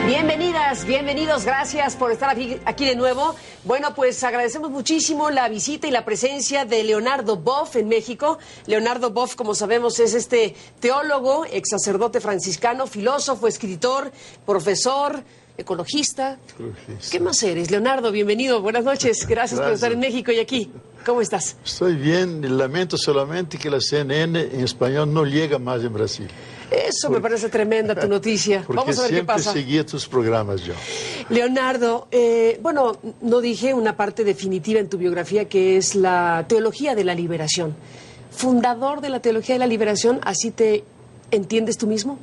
Bienvenidas, bienvenidos, gracias por estar aquí de nuevo. Bueno, pues agradecemos muchísimo la visita y la presencia de Leonardo Boff en México. Leonardo Boff, como sabemos, es este teólogo, ex sacerdote franciscano, filósofo, escritor, profesor, ecologista. ¿Qué más eres? Leonardo, bienvenido, buenas noches, gracias por estar en México y aquí. ¿Cómo estás? Estoy bien, lamento solamente que la CNN en español no llega más en Brasil. Eso me parece tremenda tu noticia. Vamos a ver qué pasa. Siempre seguía tus programas yo. Leonardo, bueno, no dije una parte definitiva en tu biografía que es la teología de la liberación. Fundador de la teología de la liberación, ¿así te entiendes tú mismo?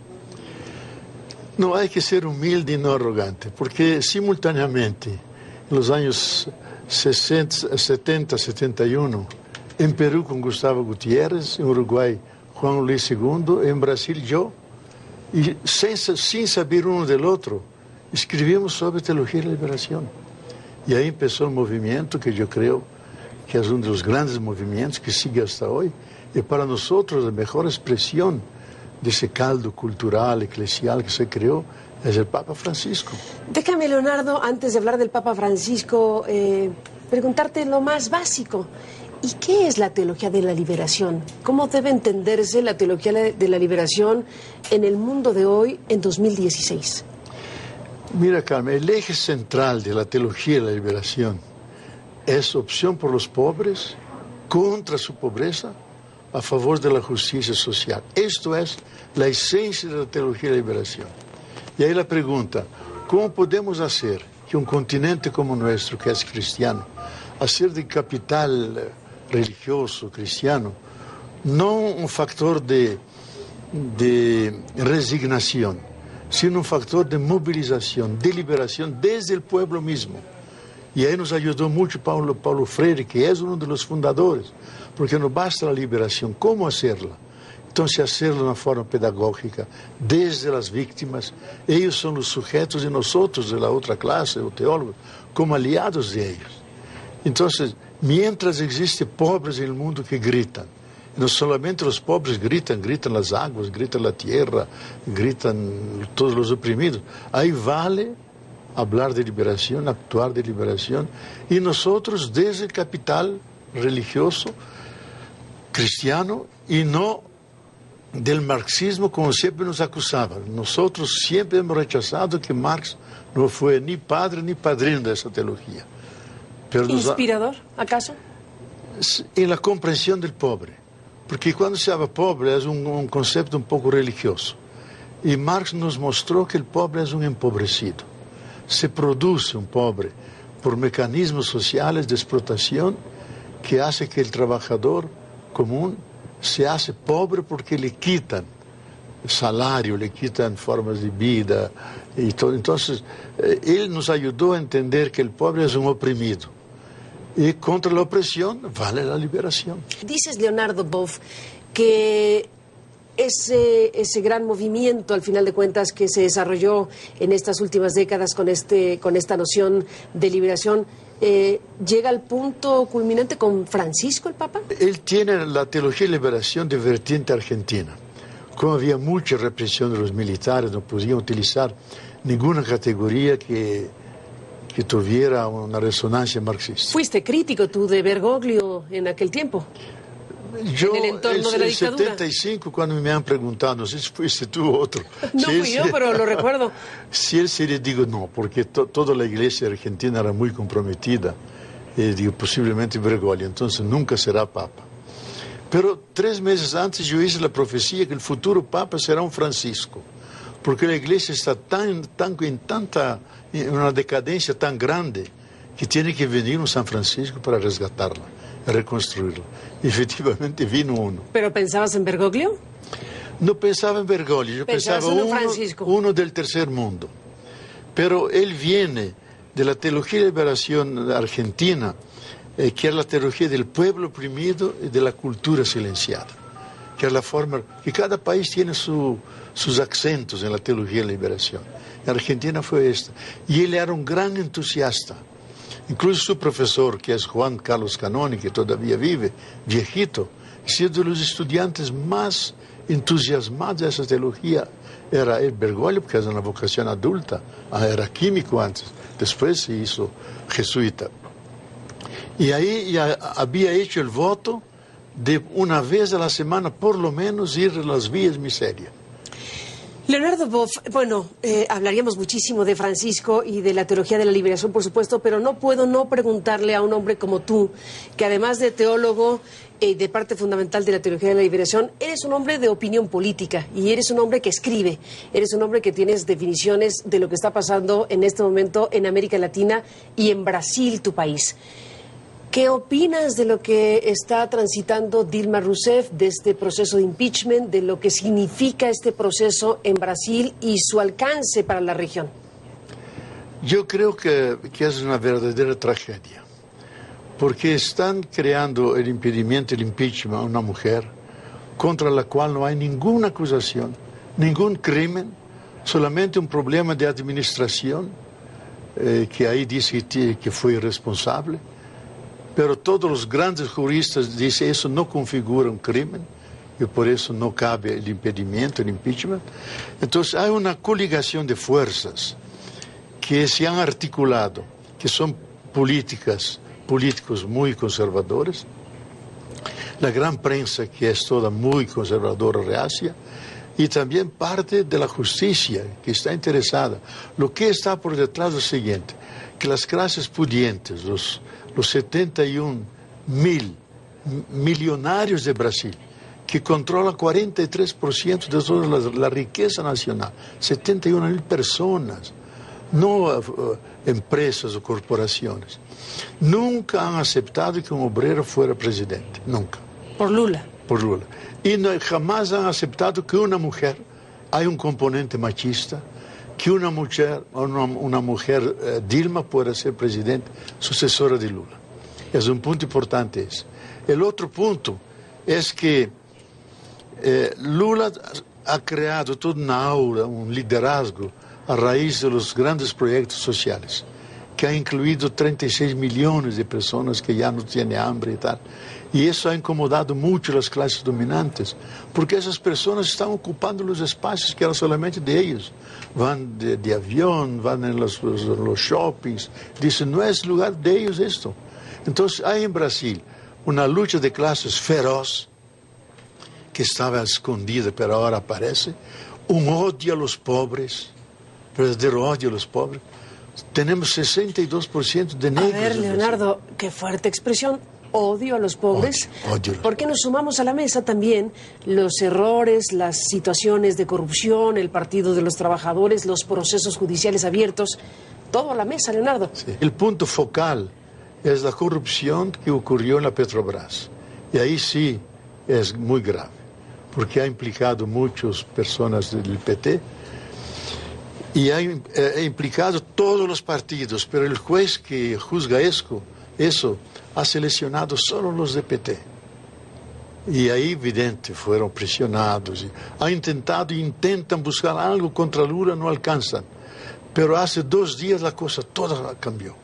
No, hay que ser humilde y no arrogante, porque simultáneamente, en los años 60, 70, 71, en Perú con Gustavo Gutiérrez, en Uruguay Juan Luis II, en Brasil yo, y sin saber uno del otro, escribimos sobre teología de la liberación. Y ahí empezó el movimiento que yo creo que es uno de los grandes movimientos que sigue hasta hoy, y para nosotros la mejor expresión de ese caldo cultural, eclesial que se creó es el Papa Francisco. Déjame, Leonardo, antes de hablar del Papa Francisco, preguntarte lo más básico. ¿Y qué es la teología de la liberación? ¿Cómo debe entenderse la teología de la liberación en el mundo de hoy, en 2016? Mira, Carmen, el eje central de la teología de la liberación es opción por los pobres, contra su pobreza, a favor de la justicia social. Esto es la esencia de la teología de la liberación. Y ahí la pregunta, ¿cómo podemos hacer que un continente como nuestro, que es cristiano, hacer de capital religioso, cristiano, no un factor de resignación, sino un factor de movilización, de liberación desde el pueblo mismo? Y ahí nos ayudó mucho Paulo Freire, que es uno de los fundadores, porque no basta la liberación, ¿cómo hacerla? Entonces, hacerla de una forma pedagógica, desde las víctimas. Ellos son los sujetos y nosotros, de la otra clase, los teólogos, como aliados de ellos. Entonces, mientras existen pobres en el mundo que gritan, no solamente los pobres gritan las aguas, gritan la tierra, gritan todos los oprimidos, ahí vale hablar de liberación, actuar de liberación, y nosotros desde el capital religioso, cristiano, y no del marxismo como siempre nos acusaban. Nosotros siempre hemos rechazado que Marx no fue ni padre ni padrino de esa teología. Pero ¿Inspirador, acaso? En la comprensión del pobre, porque cuando se habla pobre es un concepto un poco religioso, y Marx nos mostró que el pobre es un empobrecido. Se produce un pobre por mecanismos sociales de explotación que hace que el trabajador común se hace pobre porque le quitan salario, le quitan formas de vida y todo. Entonces, él nos ayudó a entender que el pobre es un oprimido. Y contra la opresión vale la liberación. Dices, Leonardo Boff, que ese gran movimiento, al final de cuentas, que se desarrolló en estas últimas décadas con esta noción de liberación, llega al punto culminante con Francisco, el Papa. Él tiene la teología de liberación de vertiente argentina. Como había mucha represión de los militares, no podían utilizar ninguna categoría que tuviera una resonancia marxista. ¿Fuiste crítico tú de Bergoglio en aquel tiempo? Yo, en el entorno de la dictadura. En 75, cuando me han preguntado, no sé si fuiste tú o otro. No fui yo, pero lo recuerdo. Si él se le digo no, porque toda la iglesia argentina era muy comprometida, digo, posiblemente Bergoglio, entonces nunca será papa. Pero 3 meses antes yo hice la profecía que el futuro papa será un Francisco, porque la iglesia está en una decadencia tan grande que tiene que venir un San Francisco para resgatarla, reconstruirla. Y efectivamente vino uno. ¿Pero pensabas en Bergoglio? No pensaba en Bergoglio, yo pensaba uno del tercer mundo. Pero él viene de la teología de liberación argentina, que es la teología del pueblo oprimido y de la cultura silenciada, que es la forma que cada país tiene sus acentos en la teología de liberación. En Argentina fue esta. Y él era un gran entusiasta. Incluso su profesor, que es Juan Carlos Canoni, que todavía vive, viejito, ha sido de los estudiantes más entusiasmados de esa teología. Era el Bergoglio, porque es una vocación adulta, era químico antes, después se hizo jesuita. Y ahí ya había hecho el voto de una vez a la semana, por lo menos, ir a las vías miserias. Leonardo Boff, bueno, hablaríamos muchísimo de Francisco y de la teología de la liberación, por supuesto, pero no puedo no preguntarle a un hombre como tú, que además de teólogo y de parte fundamental de la teología de la liberación, eres un hombre de opinión política y eres un hombre que escribe, eres un hombre que tienes definiciones de lo que está pasando en este momento en América Latina y en Brasil, tu país. ¿Qué opinas de lo que está transitando Dilma Rousseff, de este proceso de impeachment, de lo que significa este proceso en Brasil y su alcance para la región? Yo creo que es una verdadera tragedia, porque están creando el impedimento, el impeachment a una mujer contra la cual no hay ninguna acusación, ningún crimen, solamente un problema de administración, que ahí dice que fue irresponsable. Pero todos los grandes juristas dicen que eso no configura un crimen y por eso no cabe el impedimento, el impeachment. Entonces hay una coligación de fuerzas que se han articulado, que son políticos muy conservadores, la gran prensa que es toda muy conservadora, reacia, y también parte de la justicia que está interesada. Lo que está por detrás es lo siguiente, que las clases pudientes, los 71 mil millonarios de Brasil, que controlan 43% de toda la riqueza nacional, 71 mil personas, no empresas o corporaciones, nunca han aceptado que un obrero fuera presidente, nunca. Por Lula. Por Lula. Y no, jamás han aceptado que una mujer, hay un componente machista, que una mujer Dilma pueda ser presidente, sucesora de Lula. Es un punto importante ese. El otro punto es que Lula ha creado toda una aura, un liderazgo a raíz de los grandes proyectos sociales, que ha incluido 36 millones de personas que ya no tienen hambre y tal. Y eso ha incomodado mucho a las clases dominantes, porque esas personas están ocupando los espacios que eran solamente de ellos. Van de avión, van en los shoppings, dicen, no es lugar de ellos esto. Entonces hay en Brasil una lucha de clases feroz, que estaba escondida, pero ahora aparece, un odio a los pobres, verdadero odio a los pobres. Tenemos 62% de negros. A ver, Leonardo, qué fuerte expresión. Odio a los pobres. Odio. ¿Por qué nos sumamos a la mesa también los errores, las situaciones de corrupción, el Partido de los Trabajadores, los procesos judiciales abiertos? Todo a la mesa, Leonardo. Sí. El punto focal es la corrupción que ocurrió en la Petrobras. Y ahí sí es muy grave, porque ha implicado muchas personas del PT y ha implicado todos los partidos, pero el juez que juzga eso ha seleccionado solo los de PT. Y ahí, evidente, fueron presionados. Han intentado e intentan buscar algo contra Lula, no alcanzan. Pero hace 2 días la cosa toda cambió,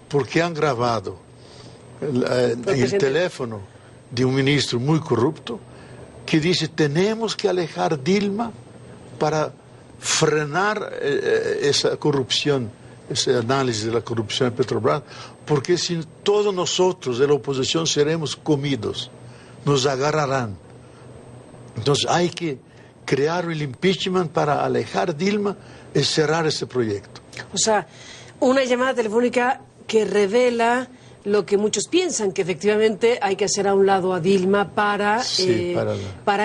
porque han grabado el teléfono de un ministro muy corrupto que dice, tenemos que alejar Dilma para frenar esa corrupción, ese análisis de la corrupción en Petrobras, porque si todos nosotros de la oposición seremos comidos, nos agarrarán. Entonces hay que crear el impeachment para alejar Dilma y cerrar ese proyecto. O sea, una llamada telefónica que revela lo que muchos piensan, que efectivamente hay que hacer a un lado a Dilma para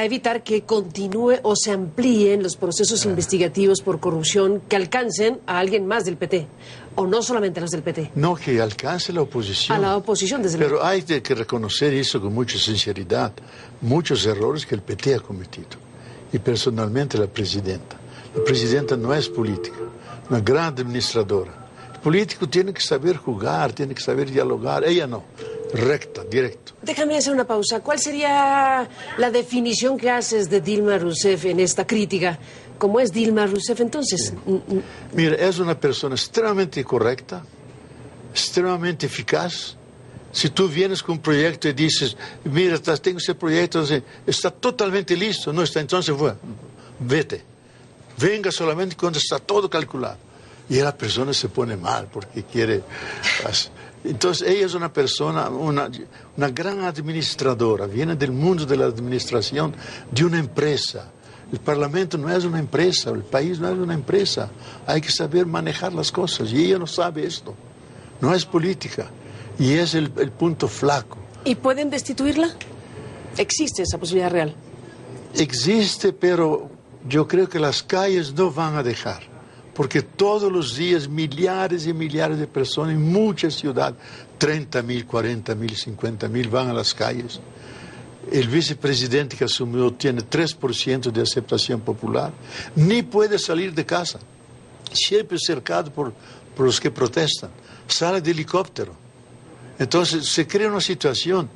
evitar que continúe o se amplíen los procesos investigativos por corrupción que alcancen a alguien más del PT, o no solamente a los del PT. No, que alcance la oposición. A la oposición, desde luego. Pero hay que reconocer eso con mucha sinceridad, muchos errores que el PT ha cometido. Y personalmente la presidenta. La presidenta no es política, una gran administradora. El político tiene que saber jugar, tiene que saber dialogar. Ella no, recta, directo. Déjame hacer una pausa. ¿Cuál sería la definición que haces de Dilma Rousseff en esta crítica? ¿Cómo es Dilma Rousseff entonces? Mira, es una persona extremadamente correcta, extremadamente eficaz Si tú vienes con un proyecto y dices, mira, tengo ese proyecto, está totalmente listo, no está, entonces vete. Venga solamente cuando está todo calculado. Y la persona se pone mal porque quiere... Entonces ella es una persona, una gran administradora, viene del mundo de la administración de una empresa. El Parlamento no es una empresa, el país no es una empresa. Hay que saber manejar las cosas y ella no sabe esto. No es política. Y es el punto flaco. ¿Y pueden destituirla? ¿Existe esa posibilidad real? Existe, pero yo creo que las calles no van a dejar. Porque todos los días millares y millares de personas en muchas ciudades, 30.000, 40.000, 50.000 van a las calles. El vicepresidente que asumió tiene 3% de aceptación popular. Ni puede salir de casa. Siempre cercado por los que protestan. Sale de helicóptero. Entonces se crea una situación.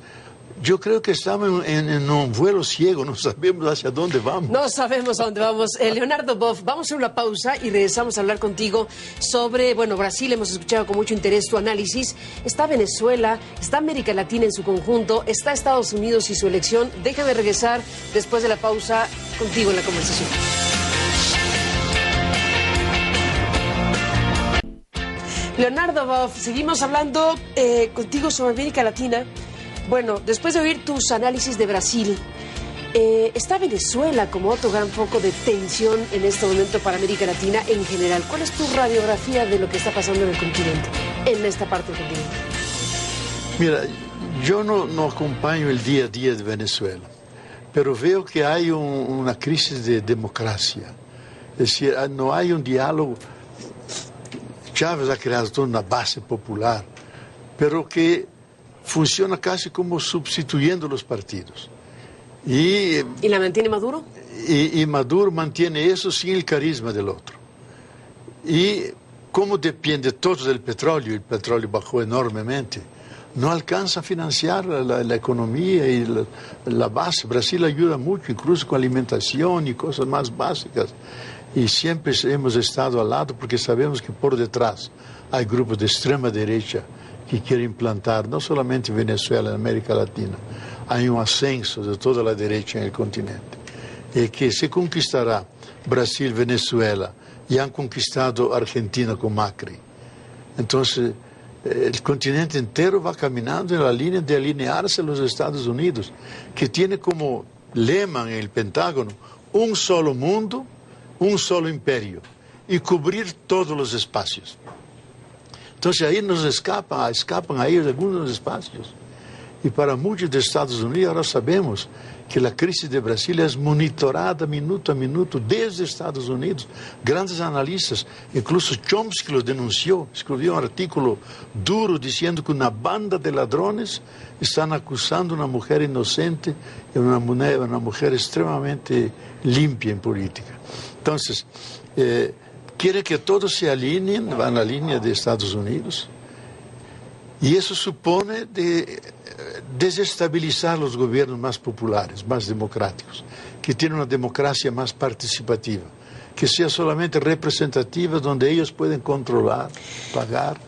Yo creo que estamos en un vuelo ciego, no sabemos hacia dónde vamos. No sabemos a dónde vamos. Leonardo Boff, vamos a hacer una pausa y regresamos a hablar contigo sobre, Brasil, hemos escuchado con mucho interés tu análisis. Está Venezuela, está América Latina en su conjunto, está Estados Unidos y su elección. Déjame regresar después de la pausa contigo en la conversación. Leonardo Boff, seguimos hablando contigo sobre América Latina. Bueno, después de oír tus análisis de Brasil, está Venezuela como otro gran foco de tensión en este momento para América Latina en general. ¿Cuál es tu radiografía de lo que está pasando en el continente, en esta parte del continente? Mira, yo no acompaño el día a día de Venezuela, pero veo que hay una crisis de democracia. Es decir, no hay un diálogo. Chávez ha creado toda una base popular, pero que funciona casi como sustituyendo los partidos. ¿Y la mantiene Maduro? Y Maduro mantiene eso sin el carisma del otro. Y como depende todo del petróleo, el petróleo bajó enormemente, no alcanza a financiar la economía y la base. Brasil ayuda mucho, incluso con alimentación y cosas más básicas. Y siempre hemos estado al lado porque sabemos que por detrás hay grupos de extrema derecha que quieren implantar, no solamente en Venezuela, en América Latina, hay un ascenso de toda la derecha en el continente. Y que se conquistará Brasil, Venezuela, y han conquistado Argentina con Macri. Entonces, el continente entero va caminando en la línea de alinearse a los Estados Unidos, que tiene como lema en el Pentágono un solo mundo, un solo imperio, y cubrir todos los espacios. Entonces ahí nos escapan a ellos algunos espacios. Y para muchos de Estados Unidos ahora sabemos que la crisis de Brasil es monitorada minuto a minuto desde Estados Unidos. Grandes analistas, incluso Chomsky lo denunció, escribió un artículo duro diciendo que una banda de ladrones están acusando a una mujer inocente y una mujer extremadamente limpia en política. Entonces, quiere que todos se alineen, van a la línea de Estados Unidos, y eso supone desestabilizar los gobiernos más populares, más democráticos, que tienen una democracia más participativa, que sea solamente representativa, donde ellos pueden controlar, pagar.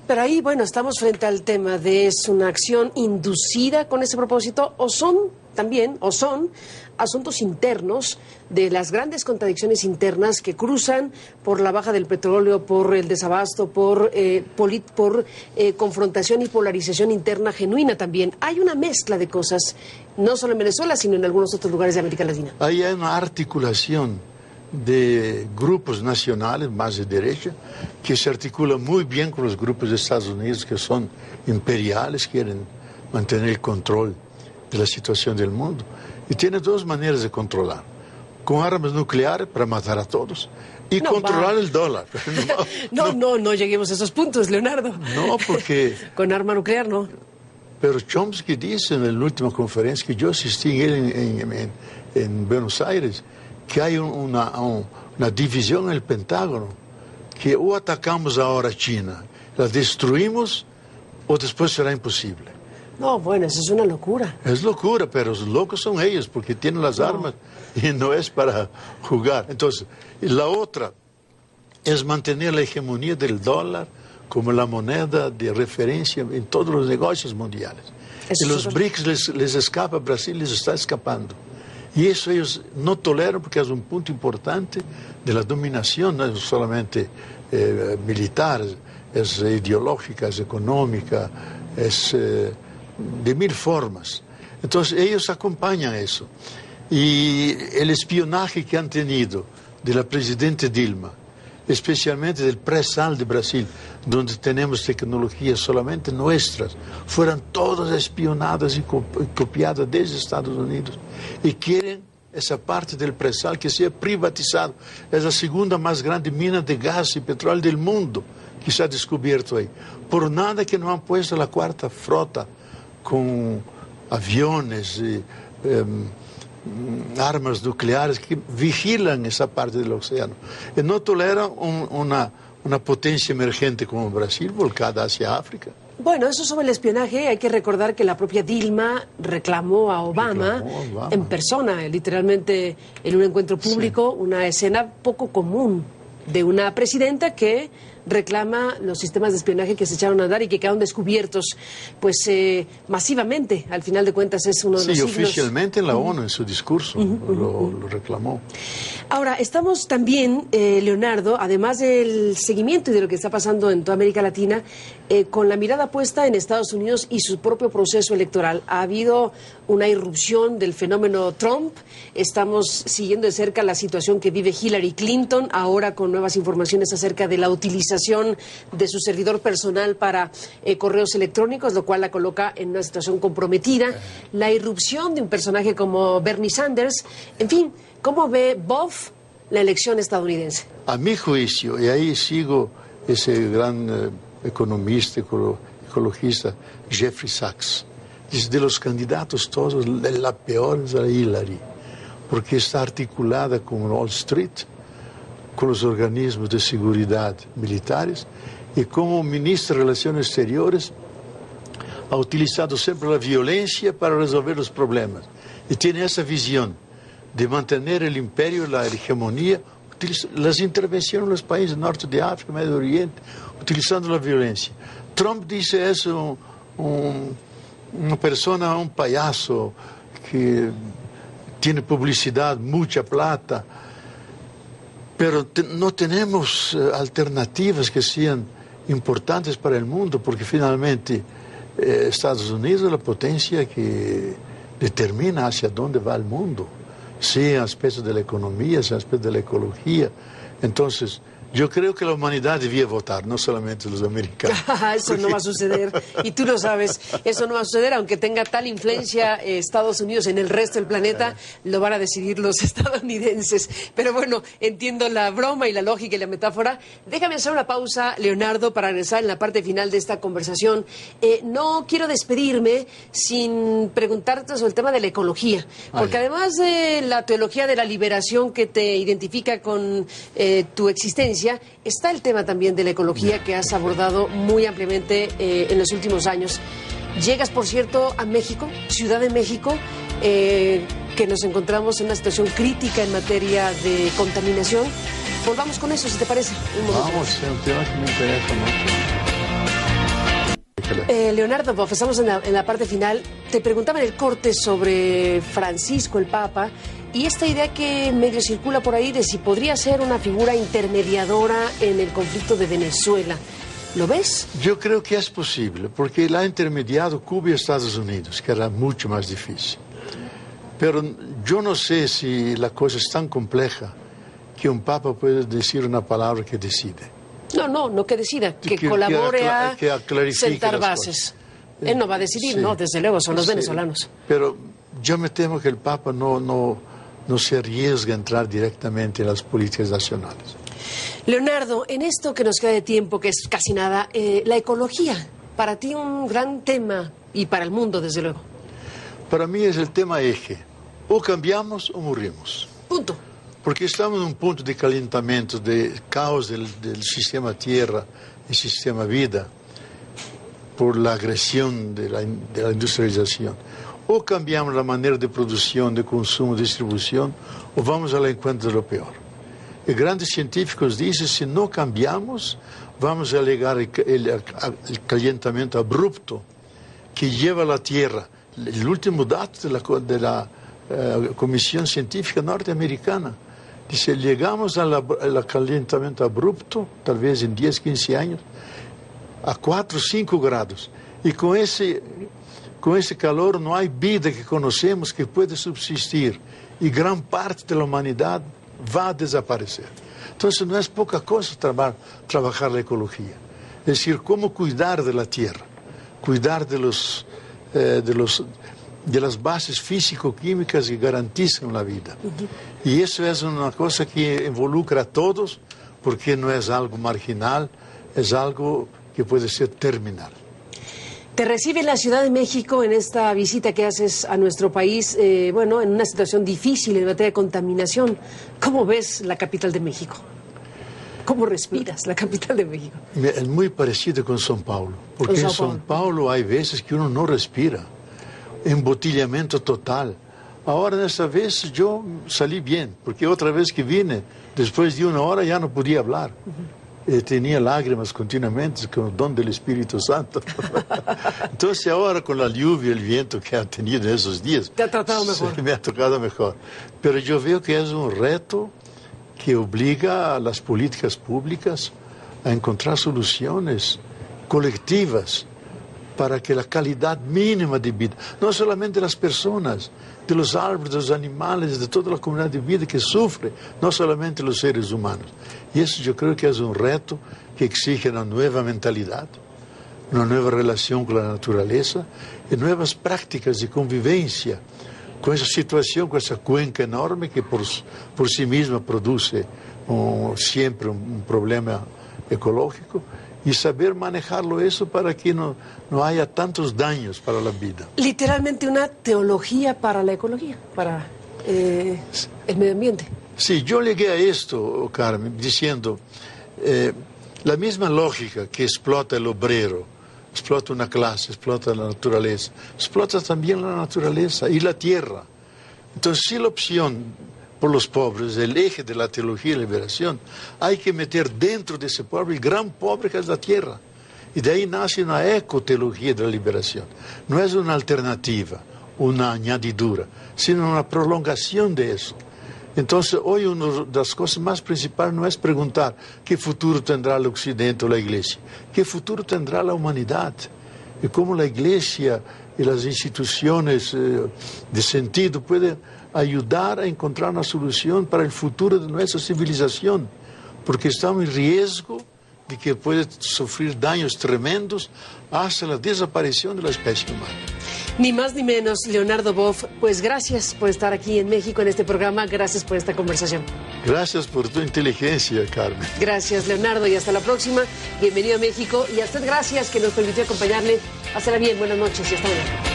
Pero ahí, estamos frente al tema de ¿es una acción inducida con ese propósito o son asuntos internos de las grandes contradicciones internas que cruzan por la baja del petróleo, por el desabasto, por confrontación y polarización interna genuina también? Hay una mezcla de cosas, no solo en Venezuela, sino en algunos otros lugares de América Latina. Ahí hay una articulación de grupos nacionales más de derecha que se articulan muy bien con los grupos de Estados Unidos que son imperiales, quieren mantener el control de la situación del mundo. Y tiene dos maneras de controlar: con armas nucleares para matar a todos y controlar el dólar. No lleguemos a esos puntos, Leonardo. No, porque... con arma nuclear, no. Pero Chomsky dice en la última conferencia que yo asistí en Buenos Aires, que hay una división en el Pentágono, que o atacamos ahora a China, la destruimos, o después será imposible. No, eso es una locura. Es locura, pero los locos son ellos, porque tienen las armas y no es para jugar. Entonces, la otra es mantener la hegemonía del dólar como la moneda de referencia en todos los negocios mundiales. Y los BRICS les escapa, Brasil les está escapando. Y eso ellos no toleran porque es un punto importante de la dominación, no es solamente militar, es ideológica, es económica, es de mil formas. Entonces ellos acompañan eso. Y el espionaje que han tenido de la presidenta Dilma, especialmente del pré-sal de Brasil, donde tenemos tecnologías solamente nuestras, fueron todas espionadas y copiadas desde Estados Unidos. Y quieren esa parte del pré-sal que sea privatizado. Es la segunda más grande mina de gas y petróleo del mundo que se ha descubierto ahí. Por nada que no han puesto la cuarta frota con aviones y armas nucleares que vigilan esa parte del océano. Y no toleran una potencia emergente como Brasil volcada hacia África. Bueno, eso sobre el espionaje, hay que recordar que la propia Dilma reclamó a Obama en persona, literalmente en un encuentro público, sí. Una escena poco común de una presidenta que reclama los sistemas de espionaje que se echaron a andar y que quedaron descubiertos pues masivamente. Al final de cuentas es uno de los signos. Sí, oficialmente en la ONU, en su discurso, lo reclamó. Ahora, estamos también, Leonardo, además del seguimiento y de lo que está pasando en toda América Latina, con la mirada puesta en Estados Unidos y su propio proceso electoral. Ha habido una irrupción del fenómeno Trump. Estamos siguiendo de cerca la situación que vive Hillary Clinton, ahora con nuevas informaciones acerca de la utilización de su servidor personal para correos electrónicos, lo cual la coloca en una situación comprometida. La irrupción de un personaje como Bernie Sanders. En fin, ¿cómo ve Boff la elección estadounidense? A mi juicio, y ahí sigo ese gran economista, ecologista, Jeffrey Sachs, dice, de los candidatos todos, la peor es la Hillary, porque está articulada con Wall Street, con los organismos de seguridad militares, y como ministra de Relaciones Exteriores ha utilizado siempre la violencia para resolver los problemas. Y tiene esa visión de mantener el imperio, la hegemonía, las intervenciones en los países del norte de África, Medio Oriente, utilizando la violencia. Trump dice eso, una persona, un payaso que tiene publicidad, mucha plata, pero no tenemos alternativas que sean importantes para el mundo, porque finalmente Estados Unidos es la potencia que determina hacia dónde va el mundo, sea en aspectos de la economía, sea en aspectos de la ecología. Entonces, yo creo que la humanidad debía votar, no solamente los americanos. Eso no va a suceder, y tú lo sabes, eso no va a suceder, aunque tenga tal influencia Estados Unidos en el resto del planeta, lo van a decidir los estadounidenses. Pero bueno, entiendo la broma y la lógica y la metáfora. Déjame hacer una pausa, Leonardo, para regresar en la parte final de esta conversación. No quiero despedirme sin preguntarte sobre el tema de la ecología, porque además de la teología de la liberación que te identifica con tu existencia, está el tema también de la ecología que has abordado muy ampliamente en los últimos años. Llegas, por cierto, a México, Ciudad de México, que nos encontramos en una situación crítica en materia de contaminación. Volvamos con eso, si te parece. Vamos, es un tema que me interesa mucho. Leonardo Boff, estamos en la parte final. Te preguntaba en el corte sobre Francisco, el Papa, y esta idea que medio circula por ahí de si podría ser una figura intermediadora en el conflicto de Venezuela. ¿Lo ves? Yo creo que es posible, porque él ha intermediado Cuba y Estados Unidos, que era mucho más difícil. Pero yo no sé si la cosa es tan compleja que un papa puede decir una palabra que decide. No que decida, que colabore a sentar bases. Él no va a decidir, sí, no, desde luego, son los venezolanos. Pero yo me temo que el papa no se arriesga a entrar directamente en las políticas nacionales. Leonardo, en esto que nos queda de tiempo, que es casi nada, la ecología, para ti un gran tema y para el mundo, desde luego. Para mí es el tema eje. O cambiamos o morimos. Punto. Porque estamos en un punto de calentamiento, de caos del sistema tierra y sistema vida, por la agresión de la industrialización. O cambiamos la manera de producción, de consumo, de distribución, o vamos al encuentro de lo peor. Y grandes científicos dicen, si no cambiamos, vamos a llegar al calentamiento abrupto que lleva a la Tierra. El último dato de la Comisión Científica Norteamericana dice, llegamos al calentamiento abrupto, tal vez en 10, 15 años, a 4, 5 grados. Y con ese calor no hay vida que conocemos que puede subsistir. Y gran parte de la humanidad va a desaparecer. Entonces no es poca cosa trabajar la ecología. Es decir, cómo cuidar de la tierra, cuidar de las bases físico-químicas que garantizan la vida. Y eso es una cosa que involucra a todos, porque no es algo marginal, es algo que puede ser terminal. Te recibe la Ciudad de México en esta visita que haces a nuestro país, bueno, en una situación difícil en materia de contaminación. ¿Cómo ves la capital de México? ¿Cómo respiras la capital de México? Es muy parecido con São Paulo, porque en São Paulo hay veces que uno no respira, embotellamiento total. Ahora, esta vez yo salí bien, porque otra vez que vine, después de 1 hora ya no podía hablar. Tenía lágrimas continuamente con el don del Espíritu Santo. Entonces ahora con la lluvia y el viento que ha tenido en esos días... ¿Te ha tratado mejor? Sí, me ha tocado mejor. Pero yo veo que es un reto que obliga a las políticas públicas a encontrar soluciones colectivas para que la calidad mínima de vida, no solamente de las personas, de los árboles, de los animales, de toda la comunidad de vida que sufre, no solamente los seres humanos. Y eso yo creo que es un reto que exige una nueva mentalidad, una nueva relación con la naturaleza y nuevas prácticas de convivencia con esa situación, con esa cuenca enorme que por sí misma produce siempre un problema ecológico, y saber manejarlo eso para que no haya tantos daños para la vida. Literalmente una teología para la ecología, para el medio ambiente. Sí, yo llegué a esto, Carmen, diciendo, la misma lógica que explota el obrero, explota una clase, explota la naturaleza, explota también la naturaleza y la tierra. Entonces, si la opción por los pobres, el eje de la teología de liberación, hay que meter dentro de ese pobre el gran pobre que es la tierra. Y de ahí nace una ecoteología de la liberación. No es una alternativa, una añadidura, sino una prolongación de eso. Entonces, hoy una de las cosas más principales no es preguntar qué futuro tendrá el Occidente o la Iglesia, qué futuro tendrá la humanidad, y cómo la Iglesia y las instituciones de sentido pueden ayudar a encontrar una solución para el futuro de nuestra civilización, porque estamos en riesgo de que puede sufrir daños tremendos hasta la desaparición de la especie humana. Ni más ni menos, Leonardo Boff, pues gracias por estar aquí en México en este programa, gracias por esta conversación. Gracias por tu inteligencia, Carmen. Gracias, Leonardo, y hasta la próxima. Bienvenido a México, y a usted gracias que nos permitió acompañarle. Hasta bien, buenas noches y hasta luego.